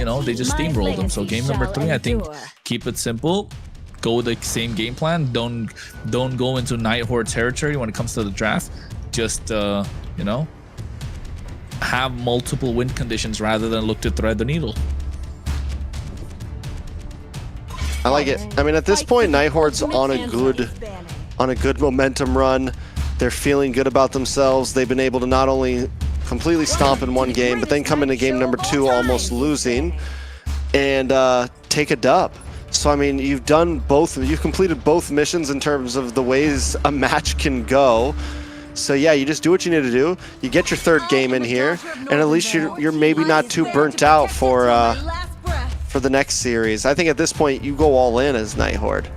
you know, they just steamrolled them. So game number 3, I think, keep it simple. Go with the same game plan. Don't go into Night Horde territory when it comes to the draft. Just you know, have multiple win conditions rather than look to thread the needle. I like it. I mean, at this point, Night Horde's on a good momentum run. They're feeling good about themselves. They've been able to not only completely stomp in one game, but then come into game number 2 almost losing and take a dub. So I mean, you've completed both missions in terms of the ways a match can go. So yeah, you just do what you need to do. You get your 3rd game in here, and at least you're maybe not too burnt out for the next series. I think at this point you go all in as Night Horde.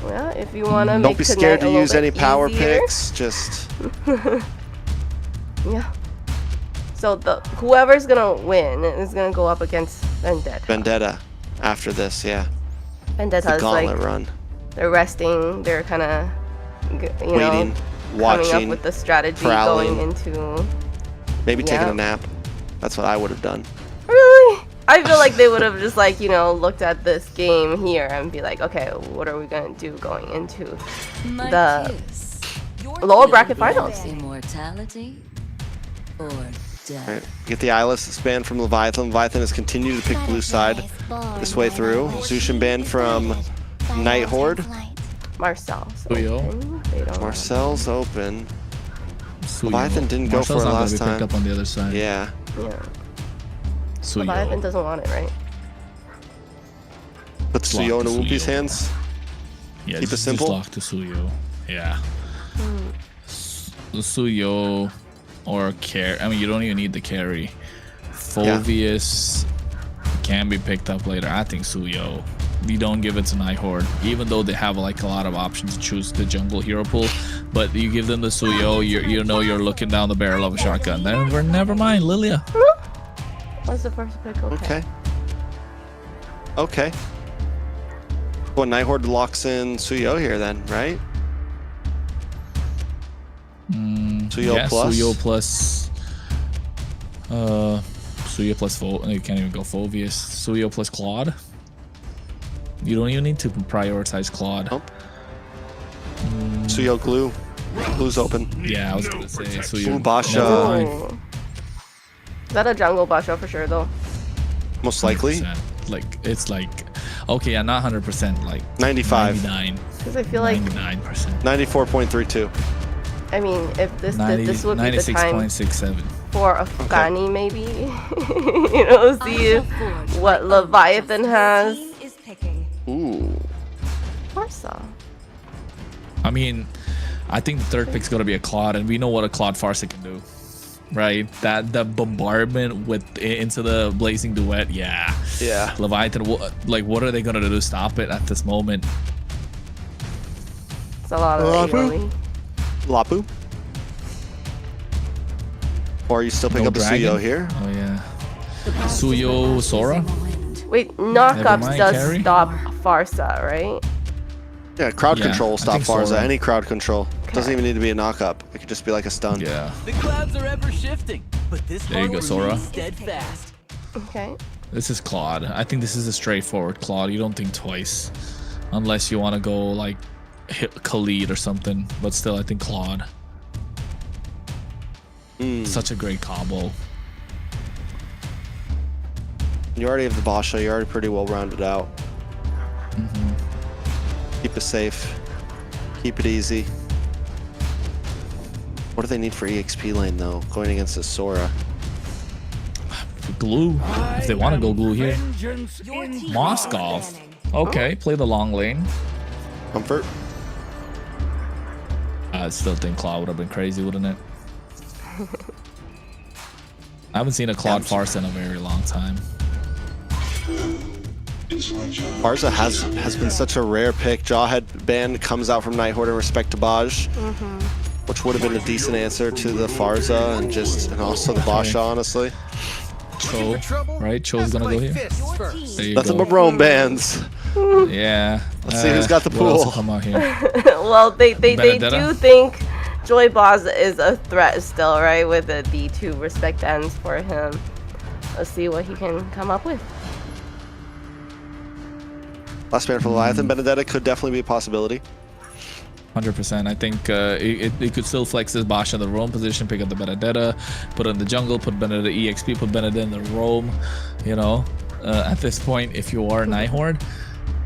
Well, if you want to don't be scared to use any power picks. Just yeah. So whoever's gonna win is gonna go up against Vendetta. After this, yeah. Vendetta's gauntlet like run. They're resting. They're kind of waiting, watching, coming up with the strategy, prowling, going into maybe taking a nap. That's what I would have done. Really? I feel like they would have just like, you know, looked at this game here and be like, okay, what are we gonna do going into the lower bracket finals? Immortality or death. Right. Get the eyeless ban from Leviathan. Leviathan has continued to pick blue side this way through. Zushin ban from Night Horde. Marcel's open. Marcel's open. Suyo. Leviathan didn't go Marcel's for it not last be time. Picked up on the other side. Yeah. Yeah. Suyo. Leviathan doesn't want it, right? Put Suyo in Whoopi's hands. Yeah, keep it simple. Just lock to Suyo. Yeah. Suyo or carry. I mean, you don't even need the carry. Phoveus can be picked up later. I think Suyo. You don't give it to Night Horde, even though they have like a lot of options to choose the jungle hero pool. But you give them the Suyo, you know you're looking down the barrel of a shotgun. Then never mind, Lilia. What's the first pick? Okay. Well, Night Horde locks in Suyo here then, right? Suyo yeah, plus. Suyo plus. Suyo plus you can't even go Phoveus. Suyo plus Claude. You don't even need to prioritize Claude. Nope. Suyo glue. Glue's open. Yeah, I was gonna say Suyo. Basha. Is that a jungle Basha for sure though? Most likely. 100%. Like it's like, okay, yeah, not 100%, like 95. 99. Because I feel like 99%. 94.32. I mean, if this would be the time 96.67. for Afghani, maybe you know, see what Leviathan has. Ooh. Farsa. I mean, I think the 3rd pick's gonna be a Claude, and we know what a Claude Farsa can do, right? That the bombardment into the blazing duet, yeah. Leviathan, like, what are they gonna do to stop it at this moment? It's a lot of AoE. Lapu. Or you still pick up the Suyo here? Oh yeah. Suyo Sora. Wait, knockups mind, does carry? stop Farsa, right? Yeah, crowd control will stop think Farsa. Sora. Any crowd control. Doesn't even need to be a knockup. It could just be like a stun. Yeah. The clouds are ever shifting, but this There you go, Sora. steadfast. Okay. This is Claude. I think this is a straightforward Claude. You don't think twice, unless you want to go like hit Khalid or something. But still, I think Claude. Such a great combo. You already have the Basha. You're already pretty well rounded out. Keep it safe. Keep it easy. What do they need for EXP lane though? Going against the Sora. Glue. If they want to go glue here. Moskov. Okay, play the long lane. Comfort. I still think Claude would have been crazy, wouldn't it? I haven't seen a Claude Farsa in a very long time. Farsa has been such a rare pick. Jawhead ban comes out from Night Horde in respect to Baj, which would have been a decent answer to the Farsa and also the Basha, honestly. Cho, right? Cho's gonna go here. There you Nothing go. but Rome bans. Yeah. Let's see who's got the what else pool. will come out here? Well, they Benedetta? do think Joy Boz is a threat still, right? With the D2 respect ends for him. let's see what he can come up with. Last man for Leviathan. Benedetta could definitely be a possibility. 100%. I think it could still flex this Basha in the roam position, pick up the Benedetta, put it in the jungle, put Benedetta EXP, put Benedetta in the roam. You know, at this point, if you are Night Horde.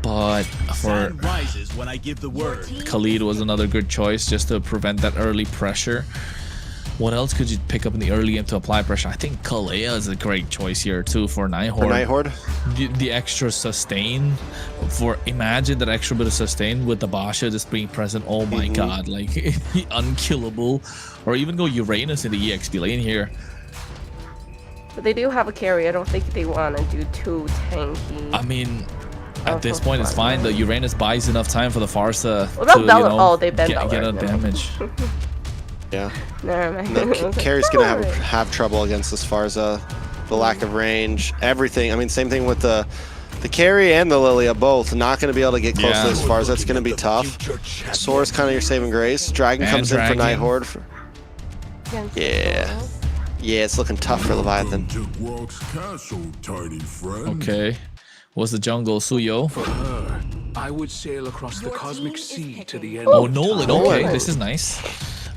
But for rises when I give the word. Khalid was another good choice just to prevent that early pressure. What else could you pick up in the early game to apply pressure? I think Kalea is a great choice here too for Night Horde. For Night Horde? The extra sustain. Imagine that extra bit of sustain with the Basha just being present. Oh my god, like unkillable. Or even go Uranus in the EXP lane here. But they do have a carry. I don't think they want to do too tanky. I mean, at this point, it's fine. The Uranus buys enough time for the Farsa what about to Bella? They've been get a damage. Yeah. Never mind. No, Carrie's gonna have trouble against this Farsa. The lack of range, everything. I mean, same thing with the carry and the Lilia both. Not gonna be able to get close to this Farsa. That's gonna be tough. Sora's kind of your saving grace. Dragon comes in for Night Horde. Yeah. Yeah, it's looking tough for Leviathan. Okay. What's the jungle? Suyo? For her, I would sail across the cosmic sea to the end. Oh, Nolan. Okay, this is nice.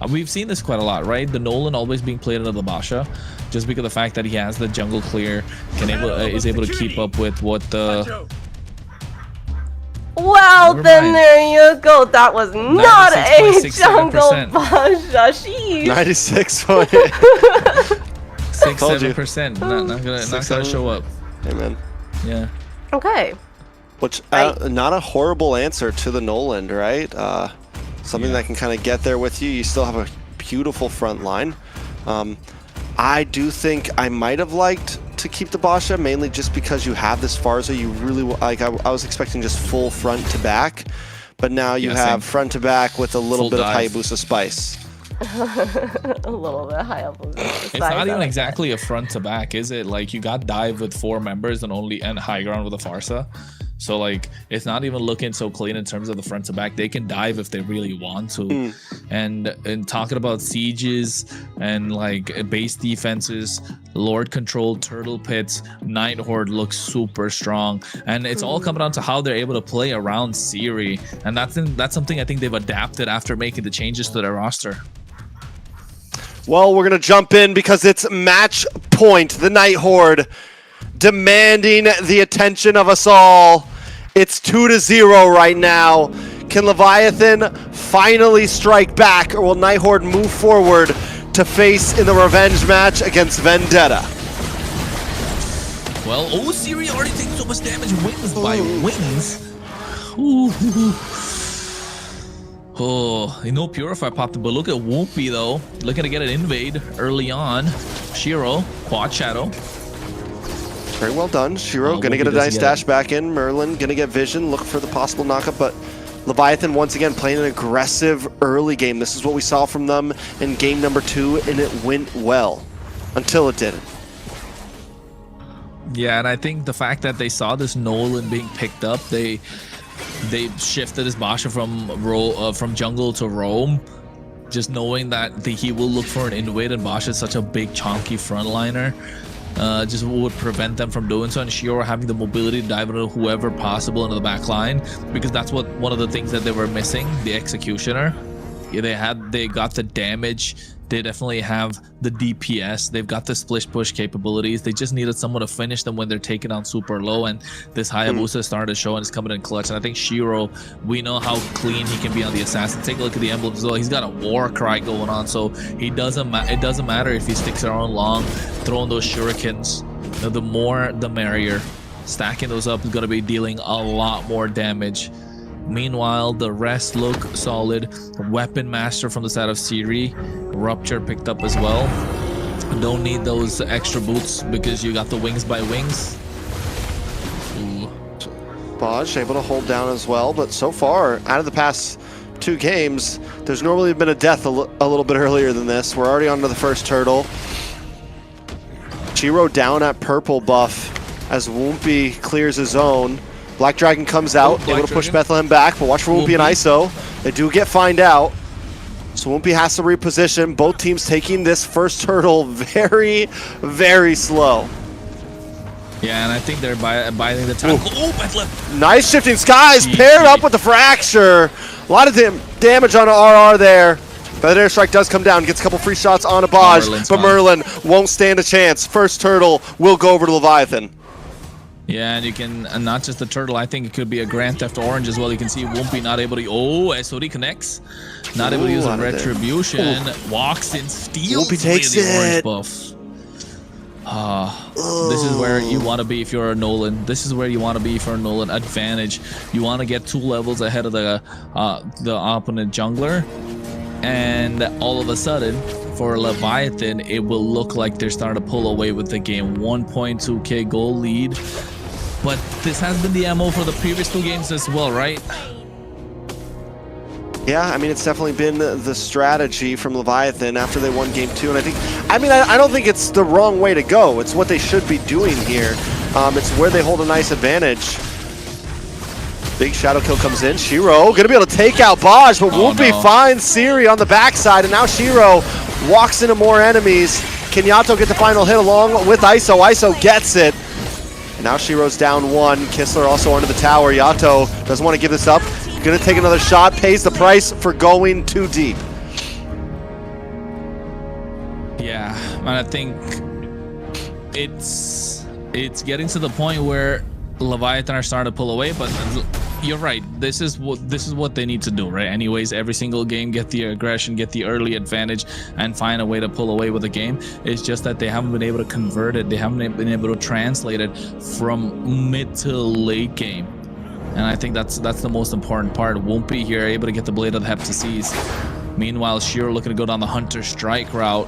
We've seen this quite a lot, right? The Nolan always being played under the Basha, just because of the fact that he has the jungle clear, is able to keep up with what the. Well, then there you go. That was not a jungle Basha. Sheesh. 6.7%. Not gonna show up. Amen. Yeah. Okay. Which not a horrible answer to the Nolan, right? Something that can kind of get there with you. You still have a beautiful front line. I do think I might have liked to keep the Basha, mainly just because you have this Farsa. You really like. I was expecting just full front to back, but now you have front to back with a little bit of Hayabusa spice. A little bit Hayabusa spice. It's not even exactly a front to back, is it? Like you got dive with 4 members and high ground with a Farsa. So like it's not even looking so clean in terms of the front to back. They can dive if they really want to. And talking about sieges and like base defenses, Lord controlled turtle pits, Night Horde looks super strong. And it's all coming down to how they're able to play around Siri. And that's something I think they've adapted after making the changes to their roster. Well, we're gonna jump in because it's match point. The Night Horde demanding the attention of us all. It's 2-0 right now. Can Leviathan finally strike back, or will Night Horde move forward to face in the revenge match against Vendetta? Well, Siri already taking so much damage. Wins by wins. Oh, no Purify popped, but look at Whoopi though. Looking to get an invade early on. Shiro, quad shadow. Very well done. Shiro gonna get a nice dash back in. Merlin gonna get vision, look for the possible knockup, but Leviathan once again playing an aggressive early game. This is what we saw from them in game number 2, and it went well until it didn't. Yeah, and I think the fact that they saw this Nolan being picked up, they shifted his Basha from jungle to roam, just knowing that he will look for an invade, and Basha is such a big chunky frontliner. Just would prevent them from doing so, and Shiro having the mobility to dive into whoever possible into the back line, because that's one of the things that they were missing, the executioner. Yeah, they got the damage, they definitely have the DPS, they've got the splish push capabilities. They just needed someone to finish them when they're taken down super low, and this Hayabusa started to show and is coming in clutch. And I think Shiro, we know how clean he can be on the assassin. Take a look at the emblems as well. He's got a war cry going on, so it doesn't matter if he sticks around long, throwing those shurikens. The more the merrier. Stacking those up is going to be dealing a lot more damage. Meanwhile, the rest look solid. Weapon Master from the side of Siri. Rupture picked up as well. Don't need those extra boots because you got the wings by wings. Baj able to hold down as well, but so far, out of the past 2 games, there's normally been a death a little bit earlier than this. We're already onto the first turtle. Chiro down at purple buff as Whoopi clears his own. Black Dragon comes out, able to push Bethlehem back, but watch for Whoopi and ISO. They do get find out. So Whoopi has to reposition. Both teams taking this first turtle very, very slow. Yeah, and I think they're biding the time. Oh, Bethlehem! Nice shifting skies, GG. paired up with the fracture. A lot of damage on RR there. Feather Airstrike does come down, gets a couple free shots on Abaj, Merlin's but gone. Merlin won't stand a chance. First turtle will go over to Leviathan. Yeah, and you can, not just the turtle, I think it could be a Grand Theft Orange as well. You can see Wumpy not able to, oh, SOD connects. Not able to use a out of there. Retribution. Walks in, steals Wumpy takes away the orange it. buff. This is where you want to be if you're a Nolan. This is where you want to be for a Nolan advantage. You want to get 2 levels ahead of the opponent jungler. And all of a sudden, for Leviathan, it will look like they're starting to pull away with the game. 1.2k goal lead. But this has been the MO for the previous 2 games as well, right? Yeah, I mean, it's definitely been the strategy from Leviathan after they won game 2. And I don't think it's the wrong way to go. It's what they should be doing here. It's where they hold a nice advantage. Big shadow kill comes in. Shiro gonna be able to take out Baj, but Wumpy finds Siri on the backside, and now Shiro walks into more enemies. Can Yato get the final hit along with ISO? ISO gets it. And now Shiro's down 1. Kistler also under the tower. Yato doesn't want to give this up. Gonna take another shot, pays the price for going too deep. Yeah, and I think it's getting to the point where Leviathan are starting to pull away, but you're right. This is what they need to do, right? Anyways, every single game, get the aggression, get the early advantage, and find a way to pull away with the game. It's just that they haven't been able to convert it. They haven't been able to translate it from mid to late game. And I think that's the most important part. Wumpy here able to get the Blade of the Heptases. Meanwhile, Shiro looking to go down the Hunter Strike route.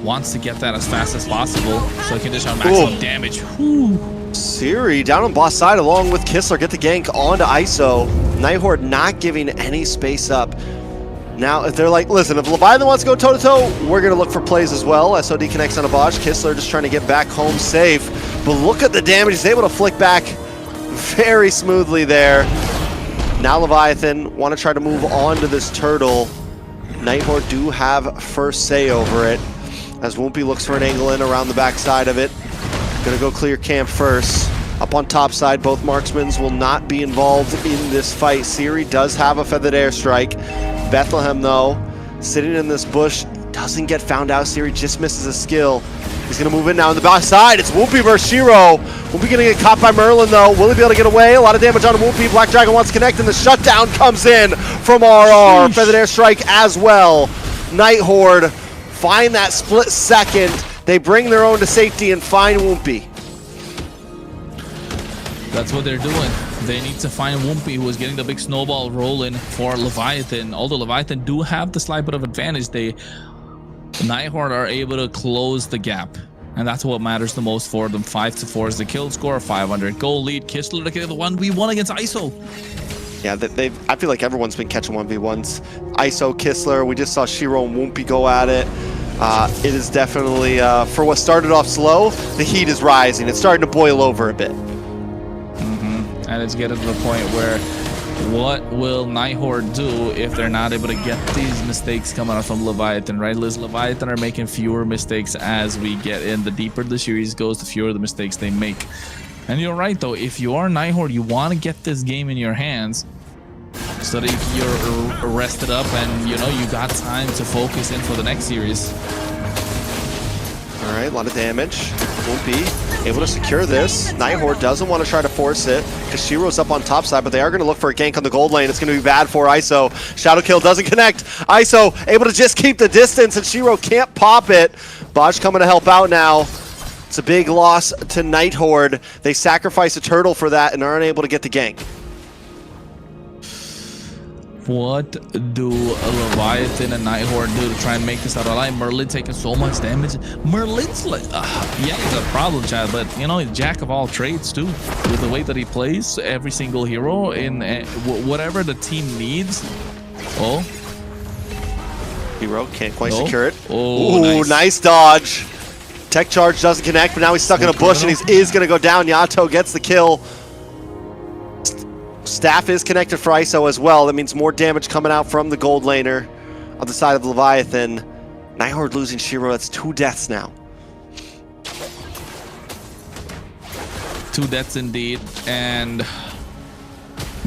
Wants to get that as fast as possible so he can dish out maximum damage. Whew. Siri down on boss side along with Kistler. Get the gank onto ISO. Nighthorde not giving any space up. Now, if they're like, listen, if Leviathan wants to go toe-to-toe, we're going to look for plays as well. SOD connects on a Bosch. Kistler just trying to get back home safe. But look at the damage. He's able to flick back very smoothly there. Now Leviathan want to try to move on to this turtle. Nighthorde do have first say over it, as Wumpy looks for an angle in around the backside of it. Gonna go clear camp first. Up on top side, both marksmans will not be involved in this fight. Siri does have a feathered airstrike. Bethlehem, though, sitting in this bush, doesn't get found out. Siri just misses a skill. He's gonna move in now on the back side. It's Wumpy versus Shiro. Wumpy gonna get caught by Merlin, though. Will he be able to get away? A lot of damage on Wumpy. Black Dragon wants to connect, and the shutdown comes in from RR. Feathered airstrike as well. Nighthorde find that split second. They bring their own to safety and find Wumpy. That's what they're doing. They need to find Wumpy, who is getting the big snowball rolling for Leviathan. Although Leviathan do have the slight bit of advantage, Nighthorde are able to close the gap. And that's what matters the most for them. 5-4 is the kill score, 500 goal lead. Kistler to get the 1v1 against ISO. Yeah, I feel like everyone's been catching 1v1s. ISO, Kistler, we just saw Shiro and Wumpy go at it. It is definitely, for what started off slow, the heat is rising. It's starting to boil over a bit. And it's getting to the point where what will Nighthorde do if they're not able to get these mistakes coming out from Leviathan, right? Leviathan are making fewer mistakes as we get in. The deeper the series goes, the fewer the mistakes they make. And you're right, though. If you are Nighthorde, you want to get this game in your hands so that you're rested up and, you know, you got time to focus in for the next series. All right, a lot of damage. Wumpy able to secure this. Nighthorde doesn't want to try to force it because Shiro's up on top side, but they are going to look for a gank on the gold lane. It's going to be bad for ISO. Shadow kill doesn't connect. ISO able to just keep the distance, and Shiro can't pop it. Bosch coming to help out now. It's a big loss to Nighthorde. They sacrifice a turtle for that and aren't able to get the gank. What do a Leviathan and Nighthorde do to try and make this out alive? Merlin taking so much damage. Merlin's like, yeah, he's a problem child, but you know, he's jack of all trades too. With the way that he plays every single hero in whatever the team needs. Oh, Hero can't quite secure it. Oh, ooh, nice dodge. Tech charge doesn't connect, but now he's stuck in a bush and he is going to go down. Yato gets the kill. Staff is connected for ISO as well. That means more damage coming out from the gold laner on the side of Leviathan. Nighthorde losing Shiro. That's 2 deaths now. 2 deaths indeed,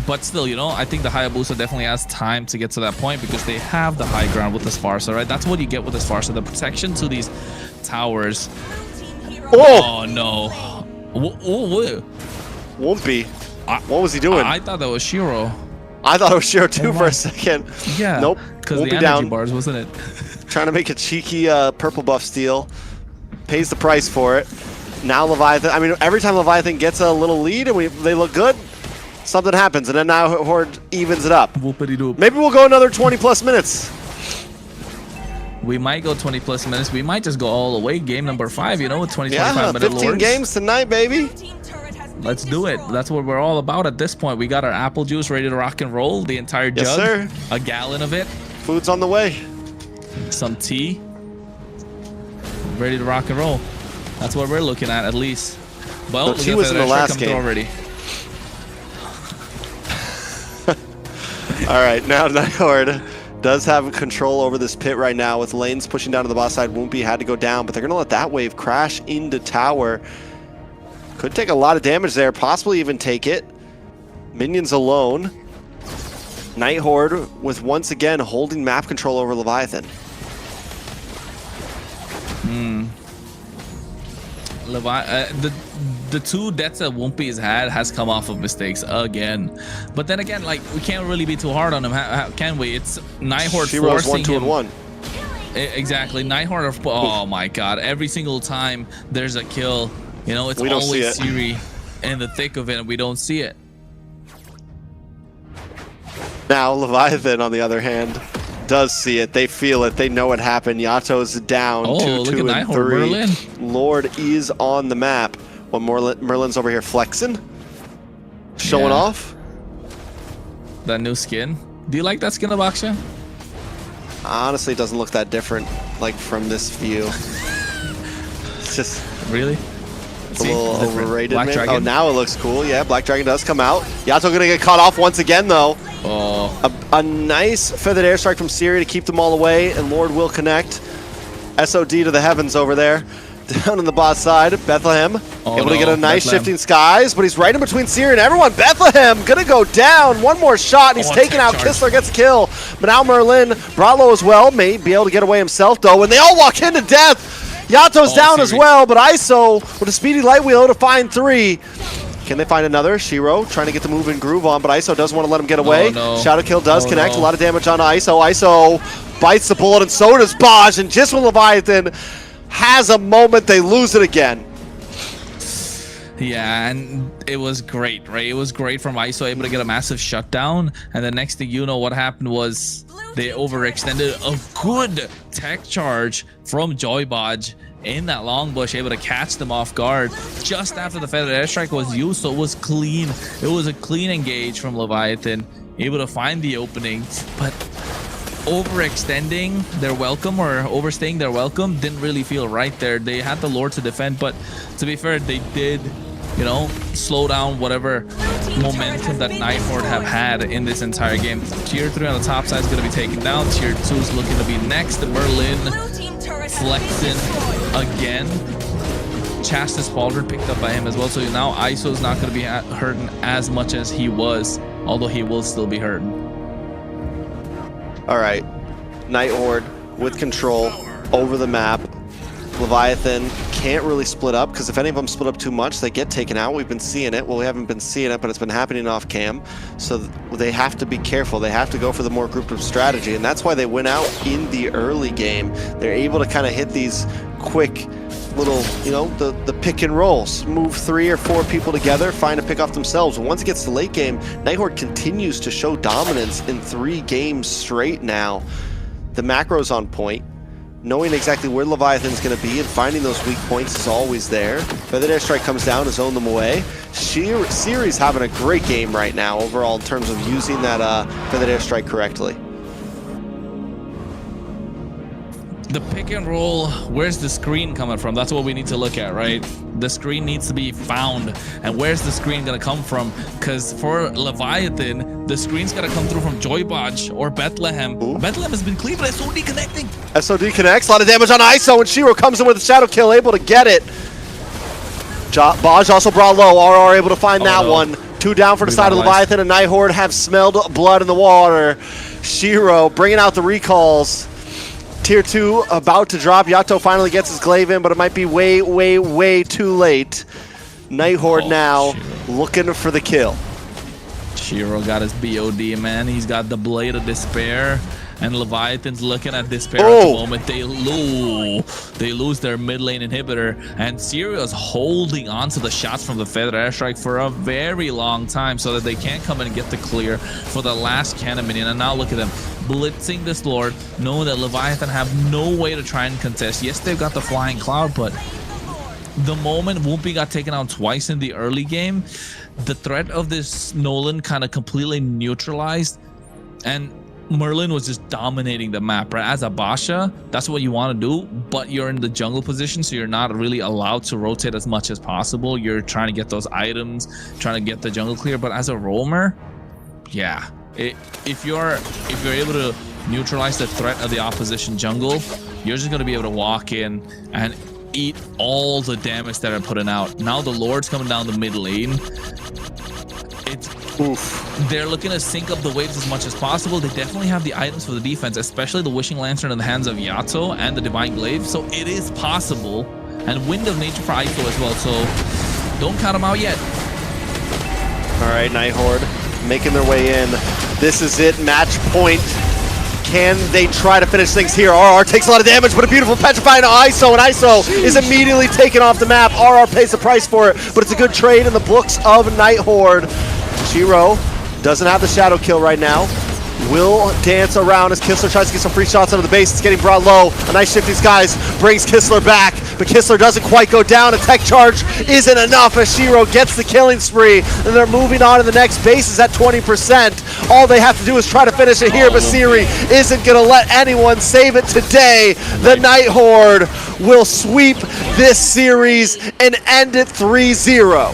but still, you know, I think the Hayabusa definitely has time to get to that point because they have the high ground with the Sparsa, right? That's what you get with the Sparsa, the protection to these towers. Oh no. What? Wumpy. What was he doing? I thought that was Shiro. I thought it was Shiro too for a second. Yeah. Nope. Because the Wumpy energy down. bars, wasn't it? Trying to make a cheeky purple buff steal. Pays the price for it. Now Leviathan, I mean, every time Leviathan gets a little lead and they look good, something happens, and then now Horde evens it up. Whoopity-doop. Maybe we'll go another 20+ minutes. We might go 20+ minutes. We might just go all the way. Game number 5, you know, with 25 Yeah, minute 15 lords. games tonight, baby. Let's do it. That's what we're all about at this point. We got our apple juice ready to rock and roll. The entire jug. Yes, sir. A gallon of it. Food's on the way. Some tea. Ready to rock and roll. That's what we're looking at least. Well, No, tea was in the last game. already. All right, now Night Horde does have control over this pit right now with lanes pushing down to the boss side. Wumpy had to go down, but they're going to let that wave crash into tower. Could take a lot of damage there, possibly even take it. Minions alone. Night Horde with once again holding map control over Leviathan. The 2 deaths that Wumpy has come off of mistakes again. But then again, like, we can't really be too hard on him, can we? It's Night Horde Shiro's forcing 1, 2, him. and 1. Exactly. Night Horde. Oh my God! Every single time there's a kill, you know, it's We don't see always it. Siri in the thick of it, and we don't see it. Now Leviathan, on the other hand, does see it. They feel it. They know what happened. Yato's down. Oh, 2, look 2, at and Night Horde, 3. Merlin. Lord is on the map. One more. Merlin's over here flexing, showing Yeah. off. That new skin. Do you like that skin of Aksha? Honestly, it doesn't look that different, like from this view. It's just Really? a little overrated. Black maybe. Dragon. Oh, now it looks cool. Yeah, Black Dragon does come out. Yato gonna get caught off once again, though. Oh. A nice feathered airstrike from Siri to keep them all away, and Lord will connect. SOD to the heavens over there. Down on the bot side, Bethlehem able to get a nice Bethlehem. shifting skies, but he's right in between Siri and everyone. Bethlehem gonna go down. One more shot, and he's taken out. charge. Kistler gets a kill, but now Merlin, Bralo as well, may be able to get away himself though, and they all walk into death. Yato's down as Siri. well, but ISO with a speedy light wheel to find 3. Can they find another? Shiro trying to get the move and groove on, but ISO doesn't want to let him get away. no. Shadow Kill does Oh, connect. no. A lot of damage on ISO. ISO bites the bullet, and so does Baj, and just when Leviathan has a moment, they lose it again. Yeah, and it was great, right? It was great from ISO, able to get a massive shutdown, and the next thing you know, what happened was they overextended a good tech charge from Joybodge in that long bush, able to catch them off guard just after the feathered airstrike was used, so it was clean. It was a clean engage from Leviathan, able to find the opening, but overextending their welcome or overstaying their welcome didn't really feel right there. They had the Lord to defend, but to be fair, they did, you know, slow down whatever momentum that Night Horde have had in this entire game. Tier 3 on the top side is going to be taken down. Tier 2 is looking to be next. Merlin flexing again. Chastis Baldred picked up by him as well, so now ISO is not going to be hurting as much as he was, although he will still be hurting. All right, Night Horde with control over the map. Leviathan can't really split up, because if any of them split up too much, they get taken out. We've been seeing it. Well, we haven't been seeing it, but it's been happening off cam. So they have to be careful. They have to go for the more grouped up strategy, and that's why they went out in the early game. They're able to kind of hit these quick little, you know, the pick and rolls. Move 3 or 4 people together, find a pick off themselves. And once it gets to late game, Night Horde continues to show dominance in 3 games straight now. The macro's on point. Knowing exactly where Leviathan's going to be and finding those weak points is always there. Feathered Airstrike comes down to zone them away. Siri's having a great game right now overall in terms of using that Feathered Airstrike correctly. The pick and roll, where's the screen coming from? That's what we need to look at, right? The screen needs to be found. And where's the screen going to come from? Because for Leviathan, the screen's got to come through from Joybodge or Bethlehem. Ooh. Bethlehem has been clean, but SOD connecting. SOD connects, a lot of damage on ISO, and Shiro comes in with a shadow kill, able to get it. Baj also brought low. RR able to find that no. one. 2 down for the side of Revitalized. Leviathan, and Night Horde have smelled blood in the water. Shiro bringing out the recalls. Tier 2 about to drop. Yato finally gets his glaive in, but it might be way, way, way too late. Night Horde now Shiro. looking for the kill. Shiro got his BOD, man. He's got the Blade of Despair. And Leviathan's looking at Despair at the moment. They lose their mid lane inhibitor. And Sirius holding on to the shots from the Feather Airstrike for a very long time so that they can't come in and get the clear for the last cannon minion. And now look at them blitzing this Lord, knowing that Leviathan have no way to try and contest. Yes, they've got the Flying Cloud, but the moment Whoopi got taken out twice in the early game, the threat of this Nolan kind of completely neutralized. And Merlin was just dominating the map, right? As a Basha, that's what you want to do, but you're in the jungle position, so you're not really allowed to rotate as much as possible. You're trying to get those items, trying to get the jungle clear. But as a roamer, yeah, if you're able to neutralize the threat of the opposition jungle, you're just going to be able to walk in and eat all the damage that are putting out. Now the Lord's coming down the mid lane. They're looking to sync up the waves as much as possible. They definitely have the items for the defense, especially the Wishing Lantern in the hands of Yato and the Divine Glaive. So it is possible. And Wind of Nature for Aiko as well. So don't count them out yet. All right, Night Horde making their way in. This is it, match point. Can they try to finish things here? RR takes a lot of damage, but a beautiful petrifying ISO, and ISO is immediately taken off the map. RR pays the price for it, but it's a good trade in the books of Night Horde. Shiro doesn't have the shadow kill right now. Will dance around as Kistler tries to get some free shots under the base. It's getting brought low. A nice shift these guys brings Kistler back, but Kistler doesn't quite go down. A tech charge isn't enough as Shiro gets the killing spree, and they're moving on to the next base is at 20%. All they have to do is try to finish it here, but Siri isn't going to let anyone save it today. The Night Horde will sweep this series and end it 3-0.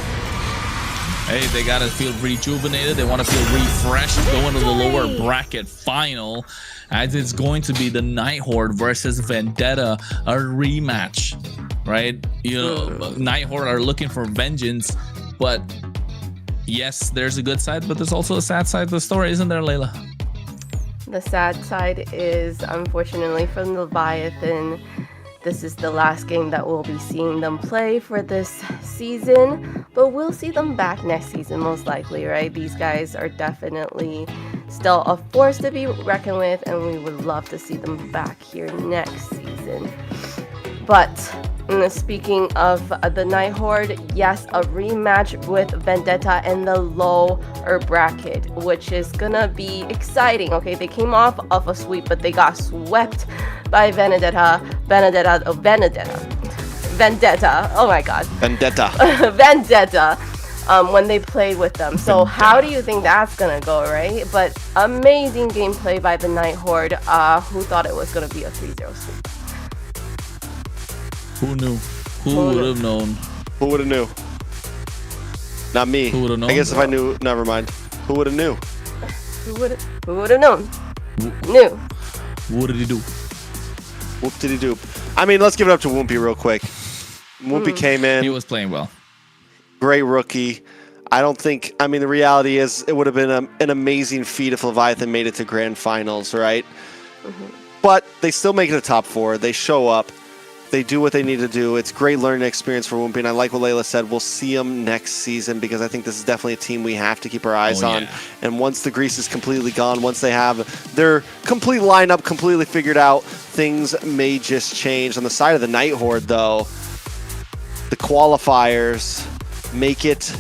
Hey, they gotta feel rejuvenated. They want to feel refreshed going to the lower bracket final, as it's going to be the Night Horde versus Vendetta, a rematch, right? You know, Night Horde are looking for vengeance, but yes, there's a good side, but there's also a sad side of the story, isn't there, Layla? The sad side is, unfortunately, from Leviathan, this is the last game that we'll be seeing them play for this season, but we'll see them back next season most likely, right? These guys are definitely still a force to be reckoned with, and we would love to see them back here next season. But speaking of the Night Horde, yes, a rematch with Vendetta in the lower bracket, which is gonna be exciting. Okay, they came off of a sweep, but they got swept by Vendetta. Oh my god. Vendetta. When they played with them. So how do you think that's gonna go, right? But amazing gameplay by the Night Horde. Who thought it was gonna be a 3-0 sweep? Who knew? Who would have known? Who would have knew? Not me. Who would have known? I guess if I knew, never mind. Who would have knew? Who would have known? Knew. What did he do? Whoop diddy doop. I mean, let's give it up to Whoopi real quick. Whoopi came in. He was playing well. Great rookie. I don't think, I mean, the reality is it would have been an amazing feat if Leviathan made it to grand finals, right? But they still make it a top 4. They show up. They do what they need to do. It's great learning experience for Whoopi, and I like what Layla said. We'll see them next season because I think this is definitely a team we have to keep our eyes on. And once the grease is completely gone, once they have their complete lineup completely figured out, things may just change. On the side of the Night Horde, though, the qualifiers make it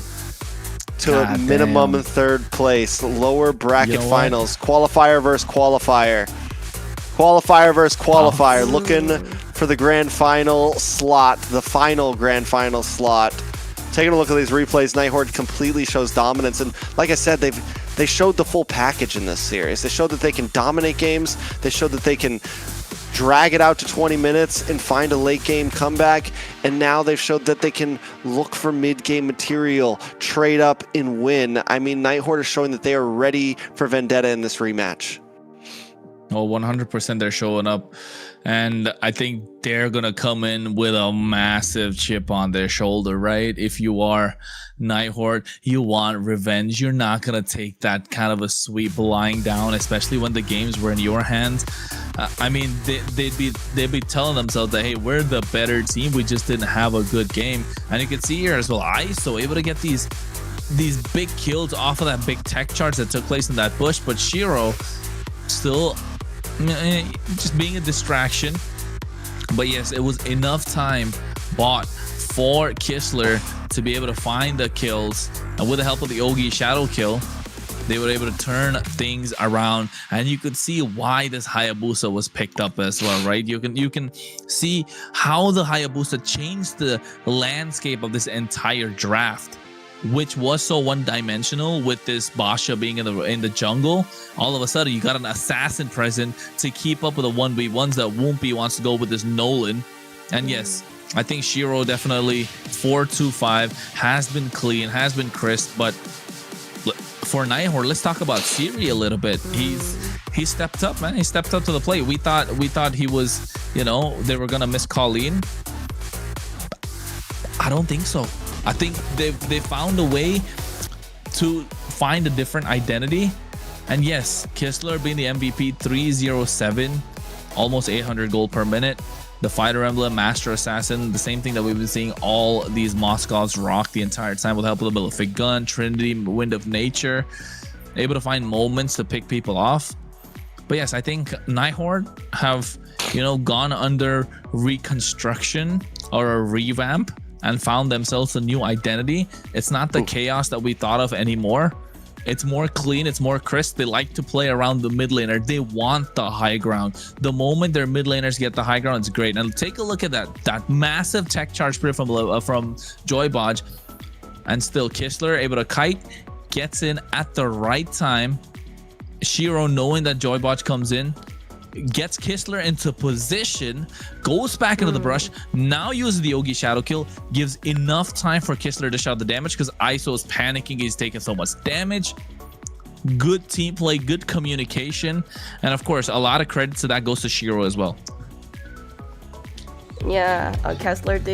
to a minimum third place. Lower bracket finals. Qualifier versus qualifier. Qualifier versus qualifier. Looking for the grand final slot, the final grand final slot. Taking a look at these replays, Night Horde completely shows dominance, and like I said, they showed the full package in this series. They showed that they can dominate games. They showed that they can drag it out to 20 minutes and find a late game comeback, and now they've showed that they can look for mid-game material, trade up and win. I mean, Night Horde is showing that they are ready for Vendetta in this rematch. Oh, 100% they're showing up. And I think they're going to come in with a massive chip on their shoulder, right? If you are Night Horde, you want revenge. You're not going to take that kind of a sweep lying down, especially when the games were in your hands. I mean, they'd be telling themselves that, hey, we're the better team. We just didn't have a good game. And you can see here as well, ISO able to get these big kills off of that big tech charge that took place in that bush. But Shiro still just being a distraction. But yes, it was enough time bought for Kistler to be able to find the kills, and with the help of the Ogi shadow kill, they were able to turn things around. And you could see why this Hayabusa was picked up as well, right? You can see how the Hayabusa changed the landscape of this entire draft, which was so one-dimensional with this Basha being in the jungle. All of a sudden, you got an assassin present to keep up with the 1v1s that Woompy wants to go with this Nolan. And yes, I think Shiro definitely 4-2-5 has been clean, has been crisp. But for Night Horde, let's talk about Siri a little bit. He stepped up, man. He stepped up to the plate. We thought he was, you know, they were gonna miss Colleen. I don't think so. I think they found a way to find a different identity. And yes, Kistler being the MVP, 307, almost 800 gold per minute. The Fighter Emblem, Master Assassin, the same thing that we've been seeing all these Moscovs rock the entire time, with the help of the Malefic Gun, Trinity, Wind of Nature, able to find moments to pick people off. But yes, I think Night Horde have, you know, gone under reconstruction or a revamp and found themselves a new identity. It's not the chaos that we thought of anymore. It's more clean, it's more crisp. They like to play around the mid laner. They want the high ground. The moment their mid laners get the high ground, it's great. And take a look at that massive tech charge sprint from Joybodge. And still Kistler able to kite, gets in at the right time. Shiro, knowing that Joybodge comes in, gets Kistler into position, goes back into the brush, now uses the Ogi shadow kill, gives enough time for Kistler to shut the damage because ISO is panicking. He's taking so much damage. Good team play, good communication, and of course a lot of credit to that goes to Shiro as well. Yeah, Kessler did